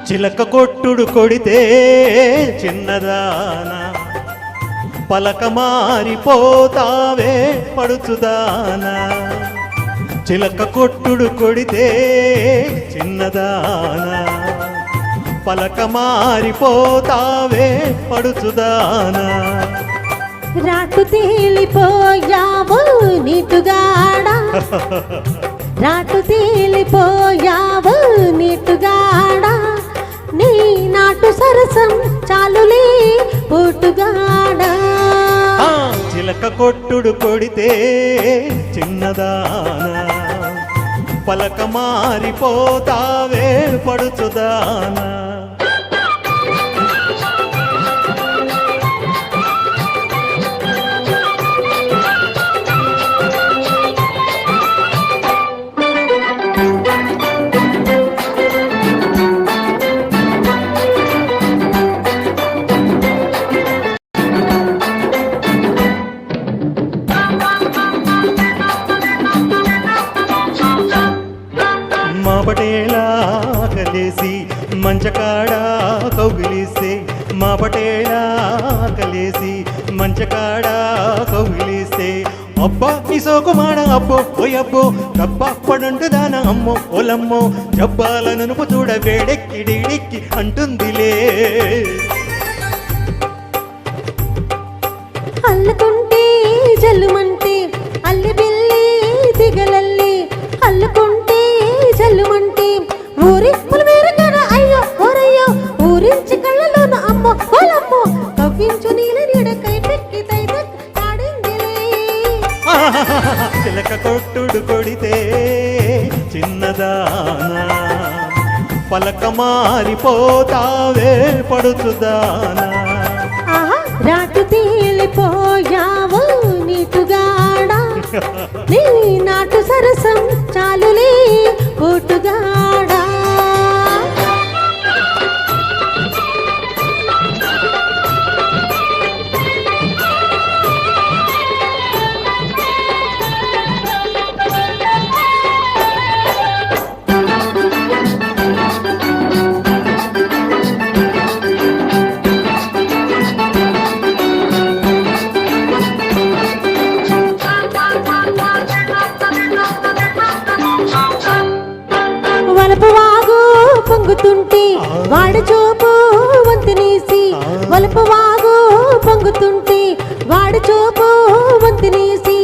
చిలక కొట్టుడు కొడితే చిన్నదానా పలక మారిపోతావే పడుచుదానా చిలక కొట్టుడు కొడితే చిన్నదానా పలక మారిపోతావే పడుచుదానా రాటు తేలిపోయావు నీటుగాడా రాటు తేలిపోయావు నీటుగాడా నీ నాటు సరసం చాలులే పోటుగాడా చిలక కొట్టుడు కొడితే చిన్నదానా పలక మారిపోతావే పడుచుదానా మాపటేలా కలిసి మంచకాడా కౌగిలిస్తే మాపటేలా కలిసి మంచకాడా కౌగిలిస్తే అబ్బా ఈ సోకుమాడ అబ్బో ఓయబ్బో డబ్బ పడుంటుదాన అమ్మో ఓలమ్మో జబ్బాల నునుపు చూడ వేడెక్కి అంటుందిలే అల్లుకుంటే జల్లుమంటే అల్లి బిల్లి దిగలల్లి అల్లుకుంటే జల్లుమంటే ఊరి పులిమేరగాన అయ్యో ఓరయ్యో ఊరించి కళ్ళలోన అమ్మో ఓలమ్మో కవ్వించు నీల నీడ కైపెక్కి ఆడిందిలే చిలక కొట్టుడు కొడితే చిన్నదానా పలక మారిపోతావే పడుచుదానా రాటు తేలిపోయావు నీటుగాడా నీ నాటు సరసం చాలులే పోటుగాడా వలపు వాగు పొంగుతుంటే వాడు చూపు వంతనేసి వలపు వాగు పొంగుతుంటే వాడు చూపు వంతనేసి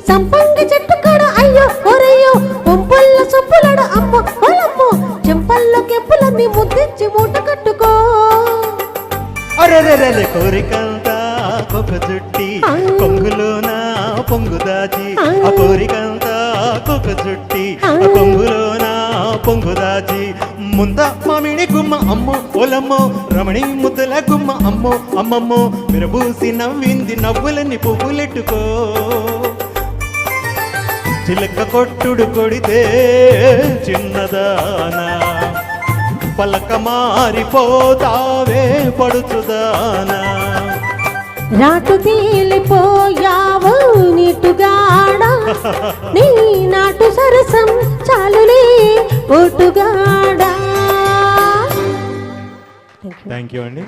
సంపంగి చెట్టు కాడ అయ్యో ఒరయ్యో పొంపుల్ల సొప్పులడు అమ్మో పొలమ్మో చెంపల్లో కెప్పులన్నీ ముద్దిచ్చి మూట కట్టుకో అరెరెరె కోరికంతా కొక చుట్టి కొంగులోన పొంగు దాచి ఆ కోరికంతా కొక చుట్టి కొంగులోన పొంగు దాచి ముంద మామిడి గుమ్మ అమ్మో ఓలమ్మో రమణి ముద్దల గుమ్మ అమ్మో అమ్మమ్మో విరబూసి నవ్వింది నవ్వులని పువ్వులెట్టుకో చిలక కొట్టుడు కొడితే చిన్నదానా పలక మారిపోతావే పడుచుదానా రాటు తేలిపోయావు నీటుగాడా నీ నాటు సరసం చాలులే పోటుగాడా థ్యాంక్ యూ అండి.